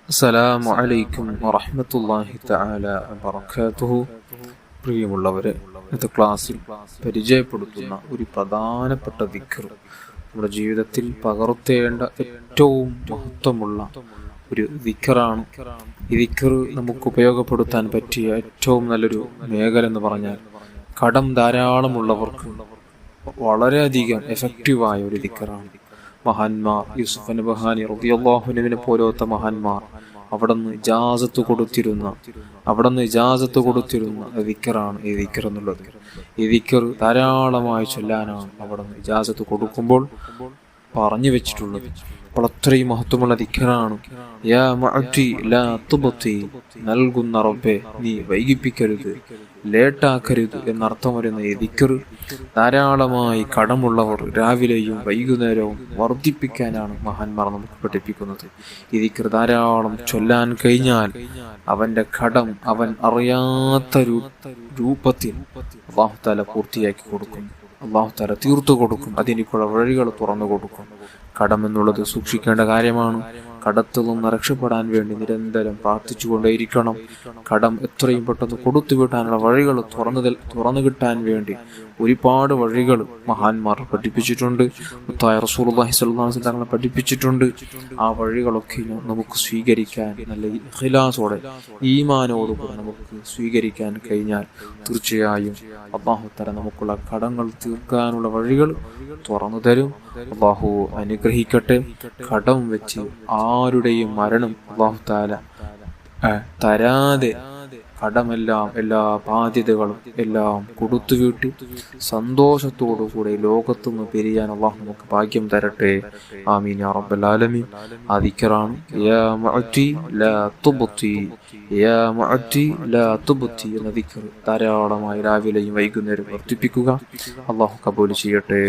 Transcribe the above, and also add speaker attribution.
Speaker 1: അസ്സലാമു അലൈക്കും വറഹ്മത്തുള്ളാഹി തആല വബറകാതുഹു. പ്രിയമുള്ളവരെ, ഇന്നത്തെ ക്ലാസ്സിൽ പരിചയപ്പെടുത്തുന്ന ഒരു പ്രധാനപ്പെട്ട ദിക്ർ, നമ്മുടെ ജീവിതത്തിൽ പകർത്തേണ്ട ഏറ്റവും മഹത്വമുള്ള ഒരു ദിക്റാണ്. ഈ ദിക്ർ നമുക്ക് ഉപയോഗപ്പെടുത്താൻ പറ്റിയ ഏറ്റവും നല്ലൊരു മേഖല എന്ന് പറഞ്ഞാൽ കടം ധാരാളമുള്ളവർക്ക് വളരെയധികം എഫക്റ്റീവായ ഒരു ദിക്റാണ്. മഹാന്മാർ യൂസുഫ് നബഹാനി റളിയല്ലാഹു അൻഹുവിനെ പോലത്തെ മഹാന്മാർ അവിടുന്ന് ഇജാസത്ത് കൊടുത്തിരുന്ന ദിക്റാണ് ഈ ദിക്ർ എന്നുള്ളത്. ഈ ദിക്ർ ധാരാളമായി ചൊല്ലാനാണ് അവിടുന്ന് ഇജാസത്ത് കൊടുക്കുമ്പോൾ പറഞ്ഞു വെച്ചിട്ടുള്ളത്. അപ്പോൾ അത്രയും മഹത്വമുള്ള ദിക്റാണ്. യാ മുഅ്തി ലാ തുബ്തി, നൽകുന്ന റബ്ബേ നീ വൈകിപ്പിക്കരുത്, ലേട്ടാക്കരുത് എന്നർത്ഥം വരുന്ന ഈ ദിക്ർ ധാരാളമായി കടമുള്ളവർ രാവിലെയും വൈകുന്നേരവും വർദ്ധിപ്പിക്കാനാണ് മഹാന്മാർ നമുക്ക് പഠിപ്പിക്കുന്നത്. ഈ ദിക്ർ ധാരാളം ചൊല്ലാൻ കഴിഞ്ഞാൽ അവന്റെ കടം അവൻ അറിയാത്ത രൂപത്തിൽ അല്ലാഹു തആല പൂർത്തിയാക്കി കൊടുക്കും, അല്ലാഹു തആല തീർത്തു കൊടുക്കും, അതിനുള്ള വഴികൾ തുറന്നു കൊടുക്കും. കടം എന്നുള്ളത് സൂക്ഷിക്കേണ്ട കാര്യമാണ്. കടത്തിൽ നിന്ന് രക്ഷപ്പെടാൻ വേണ്ടി നിരന്തരം പ്രാർത്ഥിച്ചുകൊണ്ടേയിരിക്കണം. കടം എത്രയും പെട്ടെന്ന് കൊടുത്തു വിടാനുള്ള വഴികൾ തുറന്നു കിട്ടാൻ വേണ്ടി ഒരുപാട് വഴികൾ മഹാന്മാർ പഠിപ്പിച്ചിട്ടുണ്ട്. മുത്തായ റസൂലുള്ളാഹി സ്വല്ലല്ലാഹു അലൈഹി വസല്ലം തങ്ങളെ പഠിപ്പിച്ചിട്ടുണ്ട്. ആ വഴികളൊക്കെ നമുക്ക് സ്വീകരിക്കാൻ, നല്ല ഇഖ്ലാസോടെ ഈമാനോടുകൂടി നമുക്ക് സ്വീകരിക്കാൻ കഴിഞ്ഞാൽ തീർച്ചയായും അല്ലാഹു തആല നമുക്കുള്ള കടങ്ങൾ തീർക്കാനുള്ള വഴികൾ തുറന്നു തരും. അല്ലാഹു അനുഗ്രഹിക്കട്ടെ. കടം വെച്ച് ആരുടെയും മരണം അല്ലാഹു തആല തരാതെ കടമെല്ലാം, എല്ലാ ബാധ്യതകളും എല്ലാം കൊടുത്തു വീട്ടി സന്തോഷത്തോടുകൂടി ലോകത്തുനിന്ന് പിരിയാൻ അല്ലാഹു നമുക്ക് ഭാഗ്യം തരട്ടെ. ആമീൻ യാ റബ്ബൽ ആലമീൻ. ആ ദിക്റാണ് യാ മുഅ്തി ലാ തുബ്തി, യാ മുഅ്തി ലാ തുബ്തി എന്ന ദിക്ർ ധാരാളമായി രാവിലെയും വൈകുന്നേരം വർദ്ധിപ്പിക്കുക. അല്ലാഹു കബൂൽ ചെയ്യട്ടെ.